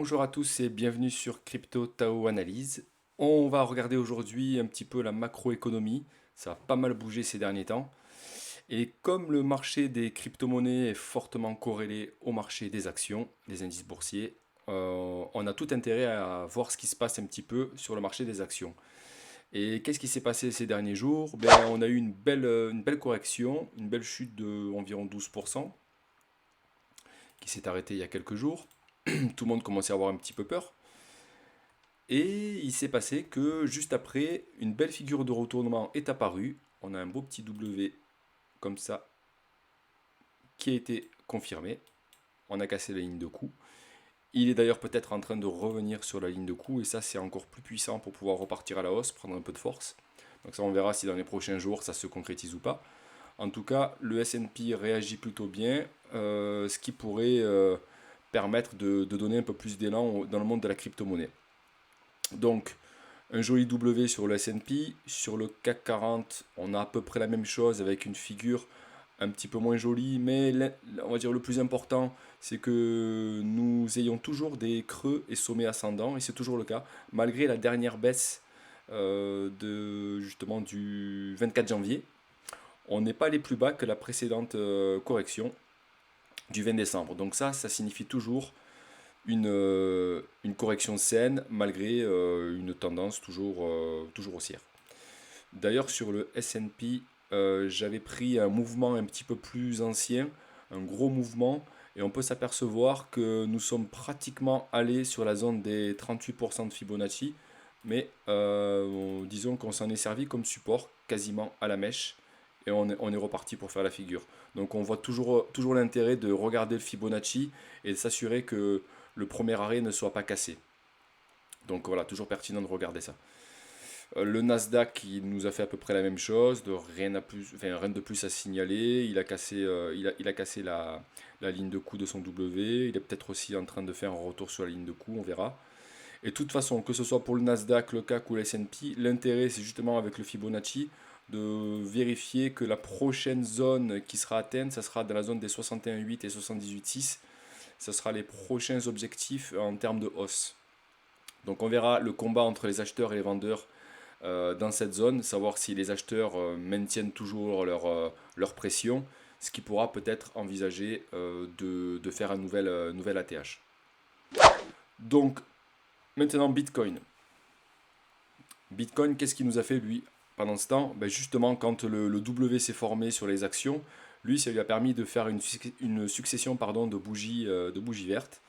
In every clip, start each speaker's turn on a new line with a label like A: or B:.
A: Bonjour à tous et bienvenue sur Crypto Tao Analyse. On va regarder aujourd'hui un petit peu la macroéconomie. Ça a pas mal bougé ces derniers temps. Et comme le marché des crypto-monnaies est fortement corrélé au marché des actions, des indices boursiers, on a tout intérêt à voir ce qui se passe un petit peu sur le marché des actions. Et qu'est-ce qui s'est passé ces derniers jours? On a eu une belle correction, une belle chute de environ 12% qui s'est arrêtée il y a quelques jours. Tout le monde commençait à avoir un petit peu peur. Et il s'est passé que juste après, une belle figure de retournement est apparue. On a un beau petit W comme ça qui a été confirmé. On a cassé la ligne de coup. Il est d'ailleurs peut-être en train de revenir sur la ligne de coup et ça c'est encore plus puissant pour pouvoir repartir à la hausse, prendre un peu de force. Donc ça on verra si dans les prochains jours ça se concrétise ou pas. En tout cas, le S&P réagit plutôt bien, ce qui pourrait permettre de donner un peu plus d'élan dans le monde de la crypto-monnaie. Donc, un joli W sur le S&P. Sur le CAC 40, on a à peu près la même chose avec une figure un petit peu moins jolie. Mais on va dire le plus important, c'est que nous ayons toujours des creux et sommets ascendants. Et c'est toujours le cas. Malgré la dernière baisse justement du 24 janvier, on n'est pas les plus bas que la précédente correction du 20 décembre. Donc ça signifie toujours une correction saine malgré une tendance toujours haussière. D'ailleurs, sur le S&P, j'avais pris un mouvement un petit peu plus ancien, un gros mouvement, et on peut s'apercevoir que nous sommes pratiquement allés sur la zone des 38% de Fibonacci, mais disons qu'on s'en est servi comme support quasiment à la mèche, et on est reparti pour faire la figure. Donc on voit toujours l'intérêt de regarder le Fibonacci et de s'assurer que le premier arrêt ne soit pas cassé. Donc voilà, toujours pertinent de regarder ça. Le Nasdaq, il nous a fait à peu près la même chose, rien de plus à signaler. Il a cassé la ligne de coup de son W. Il est peut-être aussi en train de faire un retour sur la ligne de coup, on verra. Et de toute façon, que ce soit pour le Nasdaq, le CAC ou le S&P, l'intérêt c'est justement avec le Fibonacci de vérifier que la prochaine zone qui sera atteinte, ça sera dans la zone des 61,8 et 78,6. Ce sera les prochains objectifs en termes de hausse. Donc on verra le combat entre les acheteurs et les vendeurs dans cette zone, savoir si les acheteurs maintiennent toujours leur pression, ce qui pourra peut-être envisager de faire un nouvel ATH. Donc maintenant Bitcoin. Bitcoin, qu'est-ce qu'il nous a fait lui pendant ce temps? Justement, quand le W s'est formé sur les actions, lui, ça lui a permis de faire une succession de bougies vertes.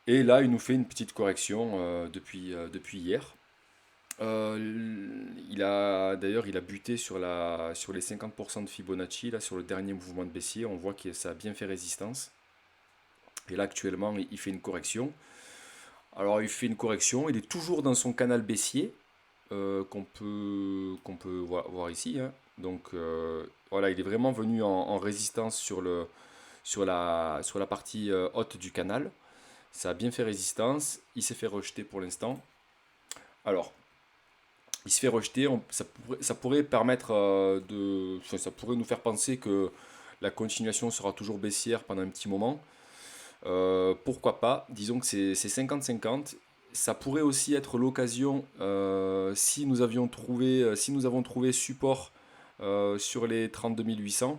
A: Et là, il nous fait une petite correction depuis hier. D'ailleurs, il a buté sur les 50% de Fibonacci, là, sur le dernier mouvement de baissier. On voit que ça a bien fait résistance. Et là, actuellement, il fait une correction. Alors, il fait une correction. Il est toujours dans son canal baissier qu'on peut voir ici, hein. Donc, voilà, il est vraiment venu en résistance sur la partie haute du canal. Ça a bien fait résistance. Il s'est fait rejeter pour l'instant. Alors, il se fait rejeter, ça pourrait permettre enfin, ça pourrait nous faire penser que la continuation sera toujours baissière pendant un petit moment. Pourquoi pas? Disons que c'est 50-50. Ça pourrait aussi être l'occasion, si nous avons trouvé support sur les 32 800,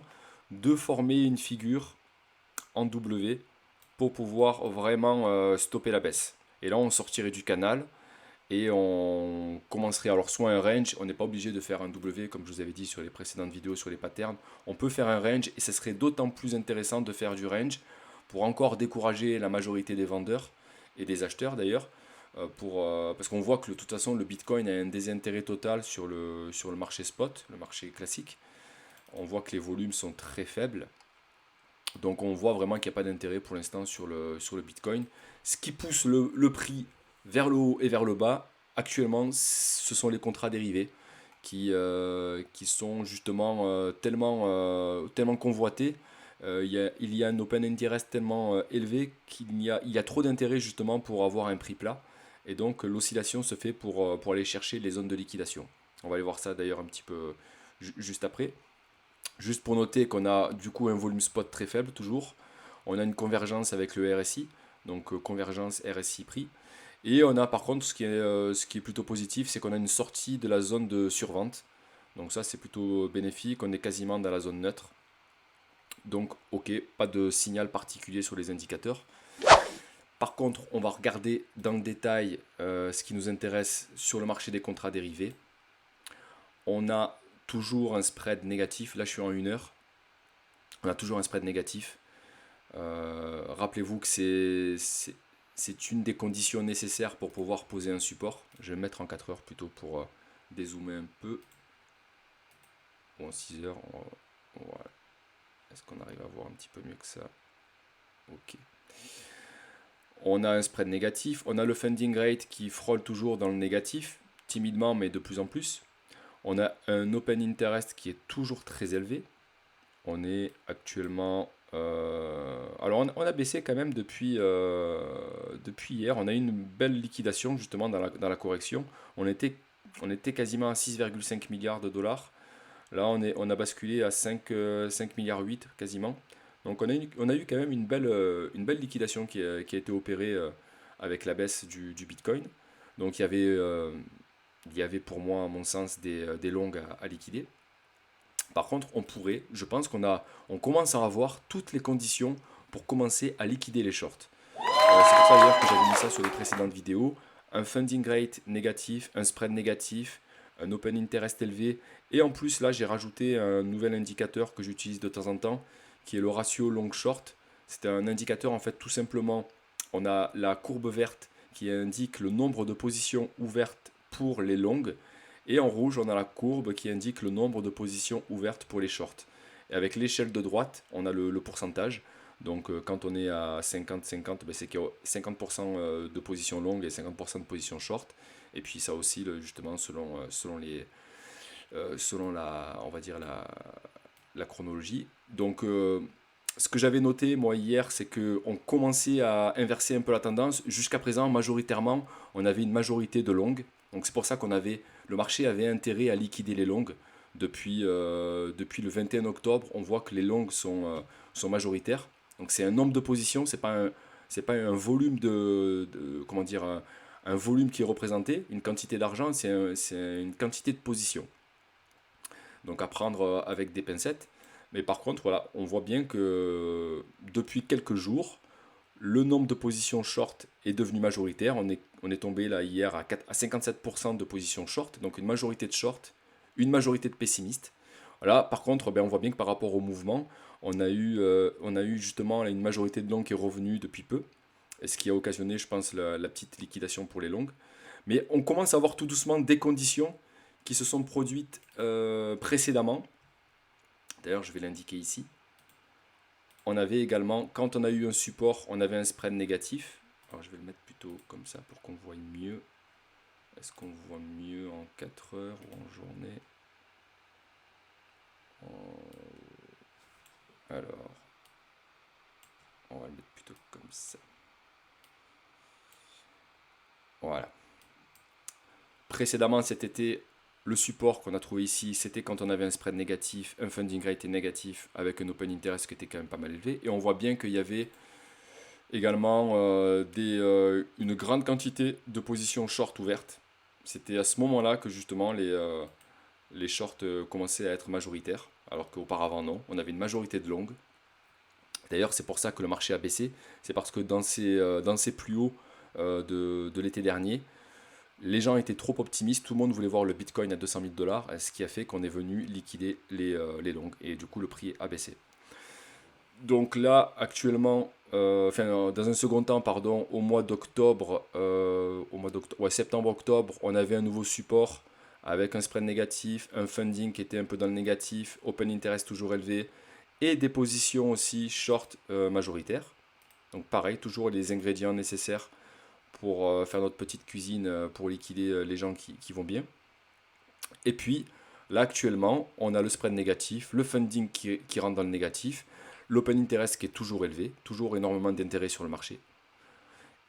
A: de former une figure en W pour pouvoir vraiment stopper la baisse. Et là, on sortirait du canal. Et on commencerait alors soit un range, on n'est pas obligé de faire un W comme je vous avais dit sur les précédentes vidéos sur les patterns. On peut faire un range et ce serait d'autant plus intéressant de faire du range pour encore décourager la majorité des vendeurs et des acheteurs d'ailleurs. Parce qu'on voit que de toute façon le Bitcoin a un désintérêt total sur le marché spot, le marché classique. On voit que les volumes sont très faibles. Donc on voit vraiment qu'il n'y a pas d'intérêt pour l'instant sur le Bitcoin. Ce qui pousse le prix vers le haut et vers le bas, actuellement, ce sont les contrats dérivés qui sont justement tellement convoités. Il y a un open interest tellement élevé qu'il y a trop d'intérêt justement pour avoir un prix plat. Et donc l'oscillation se fait pour aller chercher les zones de liquidation. On va aller voir ça d'ailleurs un petit peu juste après. Juste pour noter qu'on a du coup un volume spot très faible toujours. On a une convergence avec le RSI. donc convergence RSI prix. Et on a par contre ce qui est plutôt positif, c'est qu'on a une sortie de la zone de survente. Donc ça c'est plutôt bénéfique, on est quasiment dans la zone neutre. Donc ok, pas de signal particulier sur les indicateurs. Par contre, on va regarder dans le détail ce qui nous intéresse sur le marché des contrats dérivés. On a toujours un spread négatif, là je suis en 1 heure. On a toujours un spread négatif. Rappelez-vous que c'est une des conditions nécessaires pour pouvoir poser un support. Je vais le mettre en 4 heures plutôt pour dézoomer un peu. Bon, 6 heures, voilà. Est-ce qu'on arrive à voir un petit peu mieux que ça? Ok. On a un spread négatif. On a le funding rate qui frôle toujours dans le négatif, timidement mais de plus en plus. On a un open interest qui est toujours très élevé. On est actuellement... alors on a baissé quand même depuis hier. On a eu une belle liquidation justement dans la correction. On était quasiment à 6,5 milliards de dollars. Là on a basculé à 5 milliards 8 quasiment. Donc on a eu quand même une belle liquidation qui a été opérée avec la baisse du Bitcoin. Donc il y avait pour moi, à mon sens, des longues à liquider. Par contre, je pense on commence à avoir toutes les conditions pour commencer à liquider les shorts. C'est pour ça d'ailleurs que j'avais mis ça sur les précédentes vidéos. Un funding rate négatif, un spread négatif, un open interest élevé. Et en plus, là, j'ai rajouté un nouvel indicateur que j'utilise de temps en temps, qui est le ratio long-short. C'est un indicateur, en fait, tout simplement, on a la courbe verte qui indique le nombre de positions ouvertes pour les longues. Et en rouge, on a la courbe qui indique le nombre de positions ouvertes pour les shorts. Et avec l'échelle de droite, on a le pourcentage. Donc quand on est à 50-50, ben, c'est qu'il y a 50% de positions longues et 50% de positions short. Et puis ça oscille justement selon la, on va dire la chronologie. Donc ce que j'avais noté moi hier, c'est qu'on commençait à inverser un peu la tendance. Jusqu'à présent, majoritairement, on avait une majorité de longues. Donc c'est pour ça le marché avait intérêt à liquider les longues. Depuis le 21 octobre, on voit que les longues sont majoritaires. Donc c'est un nombre de positions, c'est pas un volume comment dire, un volume qui est représenté, une quantité d'argent, c'est une quantité de positions. Donc à prendre avec des pincettes. Mais par contre, voilà, on voit bien que depuis quelques jours, le nombre de positions short est devenu majoritaire. On est tombé là hier à 57% de positions short, donc une majorité de short, une majorité de pessimistes. Voilà, par contre, ben, on voit bien que par rapport au mouvement, on a eu justement une majorité de longues qui est revenue depuis peu, ce qui a occasionné, je pense, la petite liquidation pour les longues. Mais on commence à avoir tout doucement des conditions qui se sont produites précédemment. D'ailleurs, je vais l'indiquer ici. On avait également, quand on a eu un support, on avait un spread négatif. Alors je vais le mettre plutôt comme ça pour qu'on voit mieux. Est-ce qu'on voit mieux en 4 heures ou en journée? Alors, on va le mettre plutôt comme ça. Voilà. Précédemment cet été, le support qu'on a trouvé ici, c'était quand on avait un spread négatif, un funding rate négatif, avec un open interest qui était quand même pas mal élevé. Et on voit bien qu'il y avait également une grande quantité de positions short ouvertes. C'était à ce moment-là que justement les shorts commençaient à être majoritaires, alors qu'auparavant non, on avait une majorité de longues. D'ailleurs, c'est pour ça que le marché a baissé, c'est parce que dans ces plus hauts de l'été dernier, les gens étaient trop optimistes, tout le monde voulait voir le Bitcoin à 200 000 dollars, ce qui a fait qu'on est venu liquider les longues, et du coup le prix a baissé. Donc là, actuellement, dans un second temps, pardon, au mois d'octobre, septembre-octobre, on avait un nouveau support avec un spread négatif, un funding qui était un peu dans le négatif, open interest toujours élevé, et des positions aussi short majoritaires. Donc pareil, toujours les ingrédients nécessaires pour faire notre petite cuisine, pour liquider les gens qui vont bien. Et puis, là actuellement, on a le spread négatif, le funding qui rentre dans le négatif, l'open interest qui est toujours élevé, toujours énormément d'intérêt sur le marché.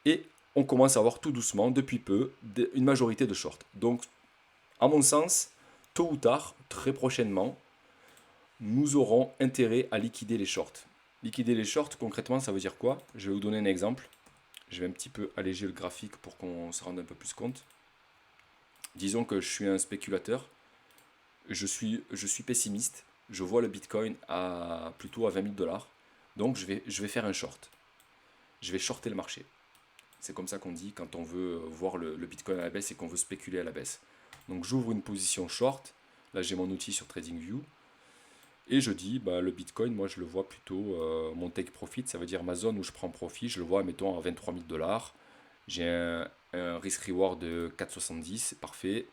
A: Et on commence à avoir tout doucement, depuis peu, une majorité de shorts. Donc, à mon sens, tôt ou tard, très prochainement, nous aurons intérêt à liquider les shorts. Liquider les shorts, concrètement, ça veut dire quoi? Je vais vous donner un exemple. Je vais un petit peu alléger le graphique pour qu'on se rende un peu plus compte. Disons que je suis un spéculateur, je suis pessimiste, je vois le Bitcoin plutôt à 20 000 dollars, donc je vais faire un short. Je vais shorter le marché. C'est comme ça qu'on dit quand on veut voir le Bitcoin à la baisse et qu'on veut spéculer à la baisse. Donc j'ouvre une position short, là j'ai mon outil sur TradingView, et je dis, bah, le Bitcoin, moi je le vois plutôt, mon take profit, ça veut dire ma zone où je prends profit, je le vois, mettons, à 23 000 dollars. J'ai un risk-reward de 4,70, c'est parfait.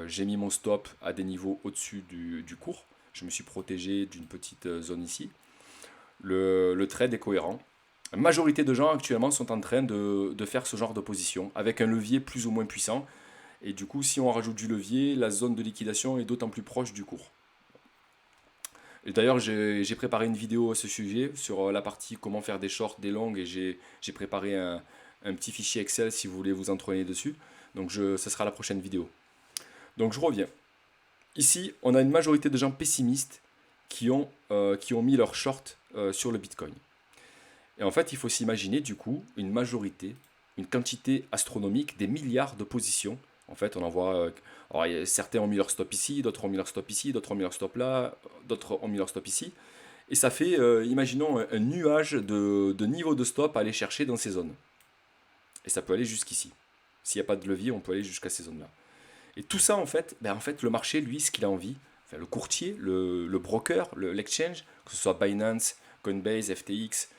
A: J'ai mis mon stop à des niveaux au-dessus du cours. Je me suis protégé d'une petite zone ici. Le trade est cohérent. La majorité de gens actuellement sont en train de faire ce genre de position avec un levier plus ou moins puissant. Et du coup, si on rajoute du levier, la zone de liquidation est d'autant plus proche du cours. Et d'ailleurs, j'ai préparé une vidéo à ce sujet sur la partie comment faire des shorts, des longues, et j'ai préparé un petit fichier Excel si vous voulez vous entraîner dessus. Donc ce sera la prochaine vidéo. Donc je reviens. Ici, on a une majorité de gens pessimistes qui ont mis leur short sur le Bitcoin. Et en fait, il faut s'imaginer du coup une majorité, une quantité astronomique, des milliards de positions. En fait, on en voit. Certains ont mis leur stop ici, d'autres ont mis leur stop ici, d'autres ont mis leur stop là, d'autres ont mis leur stop ici. Et ça fait, imaginons, un nuage de niveau de stop à aller chercher dans ces zones. Et ça peut aller jusqu'ici. S'il n'y a pas de levier, on peut aller jusqu'à ces zones-là. Et tout ça, en fait, le marché, lui, ce qu'il a envie, enfin, le courtier, le broker, l'exchange, que ce soit Binance, Coinbase, FTX,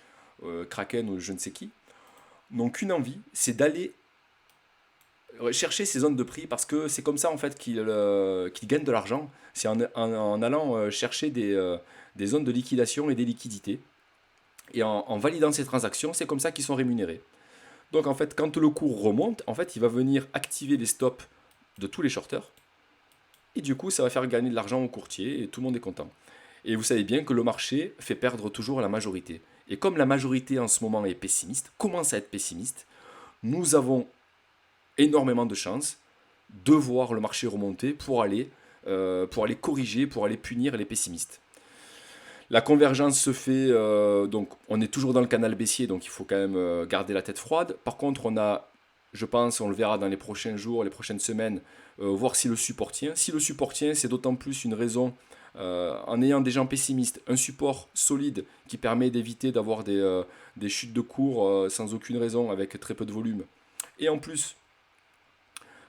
A: Kraken ou je ne sais qui, n'ont qu'une envie, c'est d'aller chercher ces zones de prix parce que c'est comme ça en fait qu'ils gagnent de l'argent. C'est en allant chercher des zones de liquidation et des liquidités. Et en validant ces transactions, c'est comme ça qu'ils sont rémunérés. Donc en fait, quand le cours remonte, en fait, il va venir activer les stops de tous les shorters. Et du coup, ça va faire gagner de l'argent au courtier et tout le monde est content. Et vous savez bien que le marché fait perdre toujours la majorité. Et comme la majorité en ce moment est pessimiste, commence à être pessimiste, nous avons énormément de chances de voir le marché remonter pour aller corriger, pour aller punir les pessimistes. La convergence se fait, donc on est toujours dans le canal baissier, donc il faut quand même garder la tête froide. Par contre, on a, je pense, on le verra dans les prochains jours, les prochaines semaines, voir si le support tient. Si le support tient, c'est d'autant plus une raison, en ayant des gens pessimistes, un support solide qui permet d'éviter d'avoir des chutes de cours sans aucune raison, avec très peu de volume. Et en plus,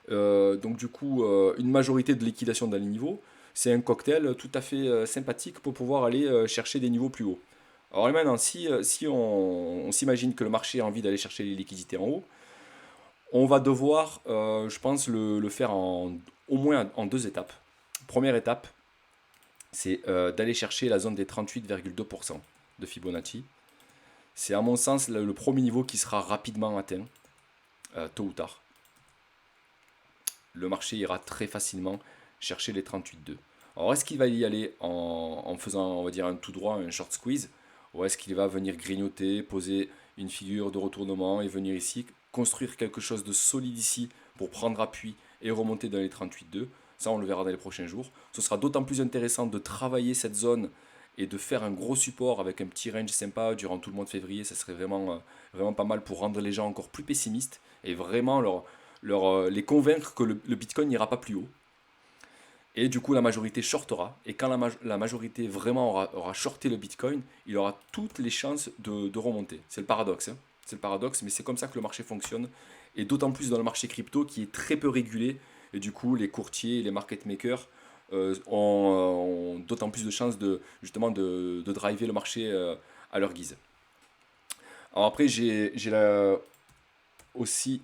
A: donc du coup, une majorité de liquidation dans les niveaux, c'est un cocktail tout à fait sympathique pour pouvoir aller chercher des niveaux plus hauts. Alors maintenant, si on s'imagine que le marché a envie d'aller chercher les liquidités en haut, on va devoir, je pense, le faire au moins en deux étapes. Première étape, c'est d'aller chercher la zone des 38,2% de Fibonacci. C'est à mon sens le premier niveau qui sera rapidement atteint, tôt ou tard. Le marché ira très facilement chercher les 38,2. Alors est-ce qu'il va y aller en faisant, on va dire, un tout droit, un short squeeze, ou est-ce qu'il va venir grignoter, poser une figure de retournement et venir ici, construire quelque chose de solide ici pour prendre appui et remonter dans les 38,2? Ça, on le verra dans les prochains jours. Ce sera d'autant plus intéressant de travailler cette zone et de faire un gros support avec un petit range sympa durant tout le mois de février. Ça serait vraiment pas mal pour rendre les gens encore plus pessimistes et vraiment les convaincre que le Bitcoin n'ira pas plus haut. Et du coup, la majorité shortera. Et quand la majorité vraiment aura shorté le Bitcoin, il aura toutes les chances de remonter. C'est le paradoxe. Hein. C'est le paradoxe, mais c'est comme ça que le marché fonctionne. Et d'autant plus dans le marché crypto qui est très peu régulé. Et du coup, les courtiers, les market makers ont d'autant plus de chances justement de driver le marché à leur guise. Alors après, j'ai aussi,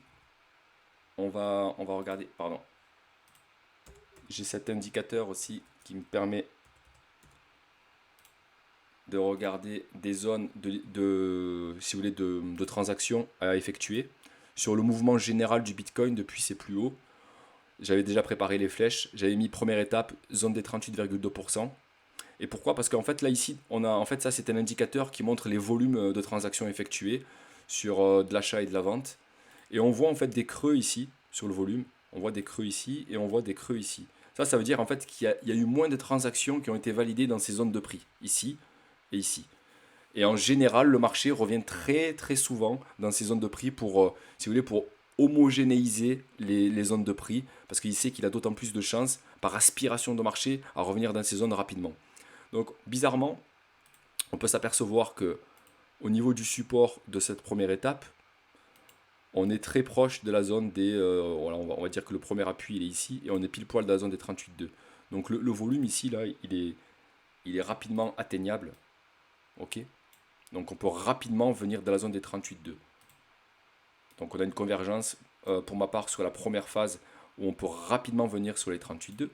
A: on va regarder, pardon. J'ai cet indicateur aussi qui me permet de regarder des zones si vous voulez, de transactions à effectuer sur le mouvement général du Bitcoin depuis ses plus hauts. J'avais déjà préparé les flèches. J'avais mis première étape, zone des 38,2%. Et pourquoi? Parce qu'en fait, là, ici, en fait, ça, c'est un indicateur qui montre les volumes de transactions effectuées sur de l'achat et de la vente. Et on voit en fait des creux ici, sur le volume. On voit des creux ici et on voit des creux ici. Ça veut dire en fait qu'il y a eu moins de transactions qui ont été validées dans ces zones de prix, ici et ici. Et en général, le marché revient très très souvent dans ces zones de prix pour, si vous voulez, pour homogénéiser les zones de prix, parce qu'il sait qu'il a d'autant plus de chances, par aspiration de marché, à revenir dans ces zones rapidement. Donc, bizarrement, on peut s'apercevoir que au niveau du support de cette première étape, on est très proche de la zone des... voilà, on va dire que le premier appui il est ici, et on est pile poil dans la zone des 38,2. Donc le volume ici, là, il est rapidement atteignable. Ok. Donc on peut rapidement venir dans la zone des 38,2. Donc on a une convergence, pour ma part, sur la première phase, où on peut rapidement venir sur les 38,2.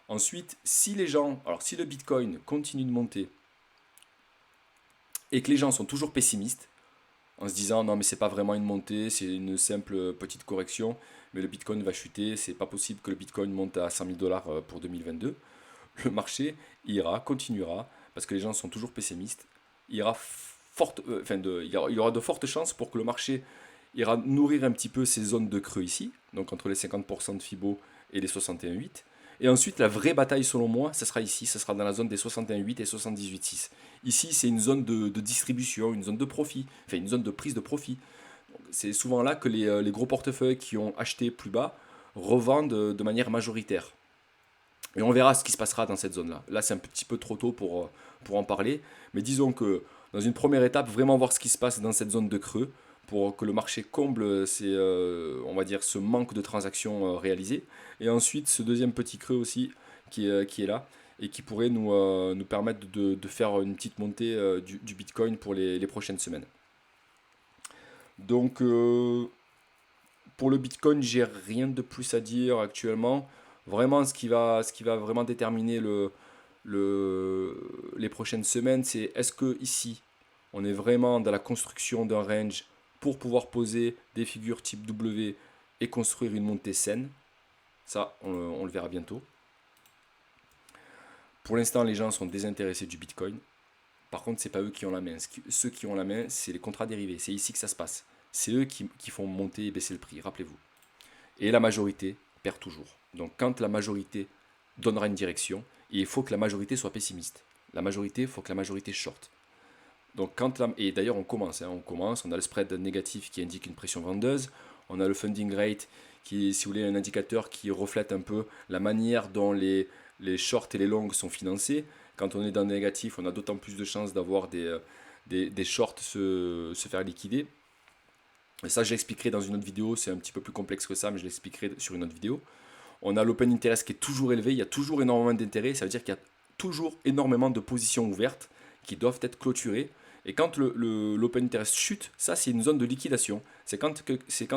A: Ensuite, si les gens... Alors si le Bitcoin continue de monter, et que les gens sont toujours pessimistes, en se disant non mais c'est pas vraiment une montée, c'est une simple petite correction, mais le Bitcoin va chuter, c'est pas possible que le Bitcoin monte à 100 000 dollars pour 2022. Le marché ira, continuera, parce que les gens sont toujours pessimistes, ira il y aura de fortes chances pour que le marché ira nourrir un petit peu ces zones de creux ici, donc entre les 50% de Fibo et les 61,8. Et ensuite, la vraie bataille, selon moi, ça sera ici, ça sera dans la zone des 61,8 et 78,6. Ici, c'est une zone de distribution, une zone de profit, enfin une zone de prise de profit. C'est souvent là que les gros portefeuilles qui ont acheté plus bas revendent de manière majoritaire. Et on verra ce qui se passera dans cette zone-là. Là, c'est un petit peu trop tôt pour en parler. Mais disons que dans une première étape, vraiment voir ce qui se passe dans cette zone de creux pour que le marché comble on va dire, ce manque de transactions réalisées. Et ensuite, ce deuxième petit creux aussi qui est là et qui pourrait nous permettre de faire une petite montée du Bitcoin pour les prochaines semaines. Donc, pour le Bitcoin, j'ai rien de plus à dire actuellement. Vraiment, ce qui va vraiment déterminer les prochaines semaines, c'est est-ce que ici, on est vraiment dans la construction d'un range pour pouvoir poser des figures type W et construire une montée saine. Ça, on le verra bientôt. Pour l'instant, les gens sont désintéressés du Bitcoin. Par contre, c'est pas eux qui ont la main. Ceux qui ont la main, c'est les contrats dérivés. C'est ici que ça se passe. C'est eux qui font monter et baisser le prix, rappelez-vous. Et la majorité perd toujours. Donc quand la majorité donnera une direction, il faut que la majorité soit pessimiste. La majorité, il faut que la majorité short. Donc et d'ailleurs on a le spread négatif qui indique une pression vendeuse, on a le funding rate qui, si vous voulez, un indicateur qui reflète un peu la manière dont les shorts et les longs sont financés. Quand on est dans le négatif, on a d'autant plus de chances d'avoir des shorts se faire liquider. Et ça, je l'expliquerai dans une autre vidéo, c'est un petit peu plus complexe que ça, mais je l'expliquerai sur une autre vidéo. On a l'open interest qui est toujours élevé, il y a toujours énormément d'intérêt, ça veut dire qu'il y a toujours énormément de positions ouvertes qui doivent être clôturées. Et quand l'open interest chute, ça c'est une zone de liquidation. C'est quand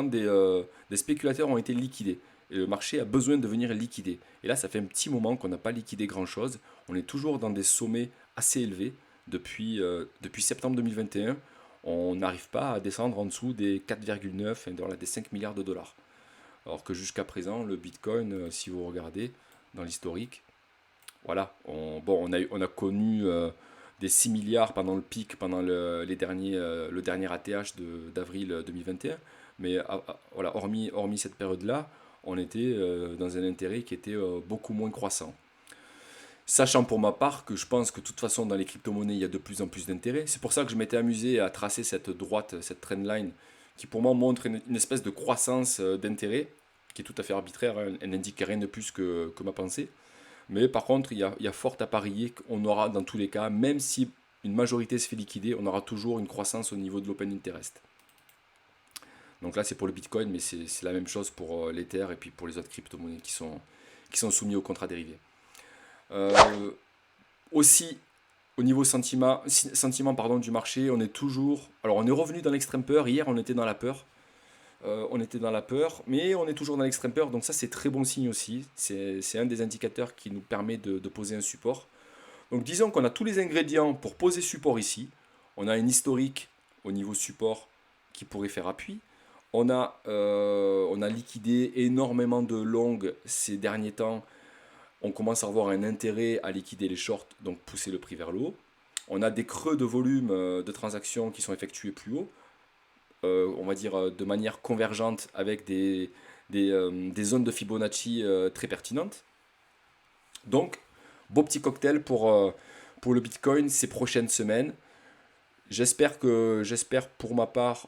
A: des spéculateurs ont été liquidés. Et le marché a besoin de venir liquider. Et là, ça fait un petit moment qu'on n'a pas liquidé grand-chose. On est toujours dans des sommets assez élevés depuis septembre 2021. On n'arrive pas à descendre en dessous des 4,9, des 5 milliards de dollars. Alors que jusqu'à présent, le Bitcoin, si vous regardez dans l'historique, voilà, on a connu des 6 milliards pendant le pic, pendant le dernier ATH d'avril 2021. Mais voilà, hormis cette période-là, on était dans un intérêt qui était beaucoup moins croissant. Sachant pour ma part que je pense que de toute façon dans les crypto-monnaies il y a de plus en plus d'intérêt. C'est pour ça que je m'étais amusé à tracer cette droite, cette trendline qui pour moi montre une espèce de croissance d'intérêt qui est tout à fait arbitraire, hein. Elle n'indique rien de plus que ma pensée. Mais par contre il y a fort à parier qu'on aura dans tous les cas, même si une majorité se fait liquider, on aura toujours une croissance au niveau de l'open interest. Donc là c'est pour le Bitcoin, mais c'est la même chose pour l'Ether et puis pour les autres crypto-monnaies qui sont soumis aux contrats dérivés. Aussi, au niveau sentiment pardon, du marché, on est toujours. Alors, on est revenu dans l'extrême peur. Hier, on était dans la peur. Mais on est toujours dans l'extrême peur. Donc, ça, c'est très bon signe aussi. C'est un des indicateurs qui nous permet de poser un support. Donc, disons qu'on a tous les ingrédients pour poser support ici. On a un historique au niveau support qui pourrait faire appui. On a liquidé énormément de longs ces derniers temps. On commence à avoir un intérêt à liquider les shorts, donc pousser le prix vers le haut. On a des creux de volume de transactions qui sont effectués plus haut, on va dire de manière convergente avec des zones de Fibonacci très pertinentes. Donc, beau petit cocktail pour le Bitcoin ces prochaines semaines. J'espère pour ma part,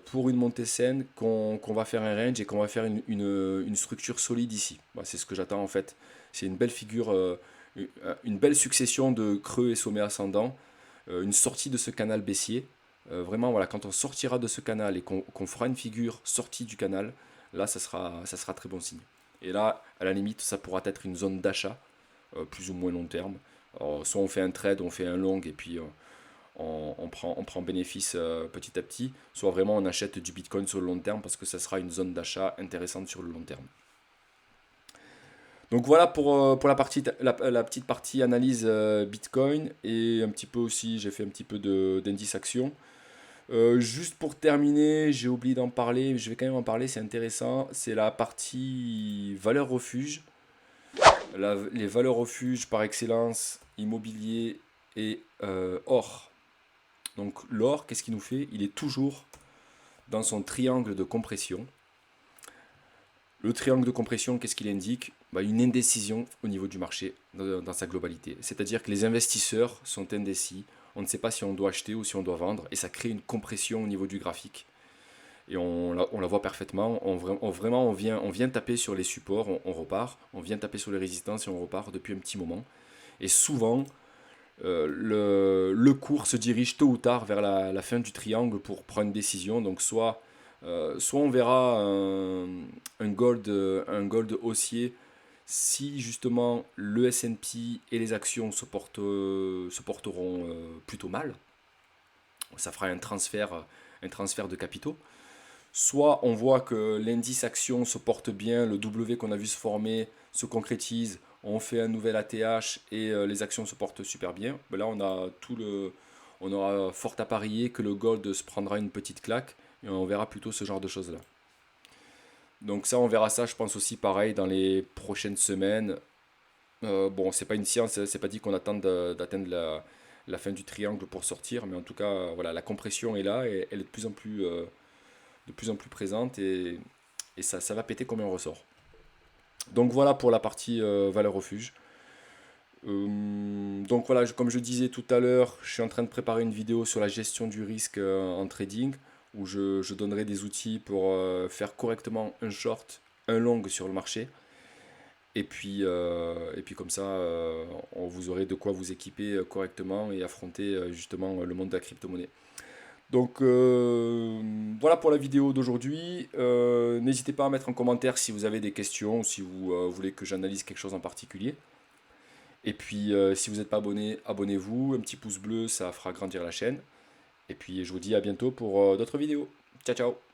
A: pour une montée saine, qu'on va faire un range et qu'on va faire une structure solide ici. Voilà, c'est ce que j'attends en fait. C'est une belle figure, une belle succession de creux et sommets ascendants, une sortie de ce canal baissier. Vraiment, voilà, quand on sortira de ce canal et qu'on fera une figure sortie du canal, là, ça sera très bon signe. Et là, à la limite, ça pourra être une zone d'achat, plus ou moins long terme. Alors, soit on fait un trade, on fait un long, et puis on prend bénéfice petit à petit, soit vraiment on achète du Bitcoin sur le long terme parce que ça sera une zone d'achat intéressante sur le long terme. Donc voilà pour la petite partie analyse Bitcoin, et un petit peu aussi, j'ai fait un petit peu d'indice action. Juste pour terminer, j'ai oublié d'en parler, mais je vais quand même en parler, c'est intéressant. C'est la partie valeur refuge. Les valeurs refuges par excellence, immobilier et or. Donc l'or, qu'est-ce qu'il nous fait? Il est toujours dans son triangle de compression. Le triangle de compression, qu'est-ce qu'il indique? Une indécision au niveau du marché dans sa globalité. C'est-à-dire que les investisseurs sont indécis. On ne sait pas si on doit acheter ou si on doit vendre, et ça crée une compression au niveau du graphique. Et on la voit parfaitement. Vraiment, on vient taper sur les supports, on repart. On vient taper sur les résistances et on repart depuis un petit moment. Et souvent, le cours se dirige tôt ou tard vers la fin du triangle pour prendre une décision. Donc soit on verra un gold haussier si justement le S&P et les actions se porteront plutôt mal. Ça fera un transfert de capitaux. Soit on voit que l'indice action se porte bien, le W qu'on a vu se former se concrétise, on fait un nouvel ATH et les actions se portent super bien. Là, on aura fort à parier que le gold se prendra une petite claque, et on verra plutôt ce genre de choses-là. Donc ça, on verra ça, je pense aussi pareil dans les prochaines semaines. Bon, c'est pas une science, hein, c'est pas dit qu'on attende d'atteindre la fin du triangle pour sortir, mais en tout cas, voilà, la compression est là et elle est de plus en plus présente, et ça va péter comme un ressort. Donc voilà pour la partie valeur refuge. Donc voilà, comme je disais tout à l'heure, je suis en train de préparer une vidéo sur la gestion du risque en trading, où je donnerai des outils pour faire correctement un short, un long sur le marché. Et puis comme ça, vous aurez de quoi vous équiper correctement et affronter justement le monde de la crypto-monnaie. Donc voilà pour la vidéo d'aujourd'hui. N'hésitez pas à mettre en commentaire si vous avez des questions ou si vous voulez que j'analyse quelque chose en particulier. Et puis si vous n'êtes pas abonné, abonnez-vous. Un petit pouce bleu, ça fera grandir la chaîne. Et puis je vous dis à bientôt pour d'autres vidéos. Ciao ciao!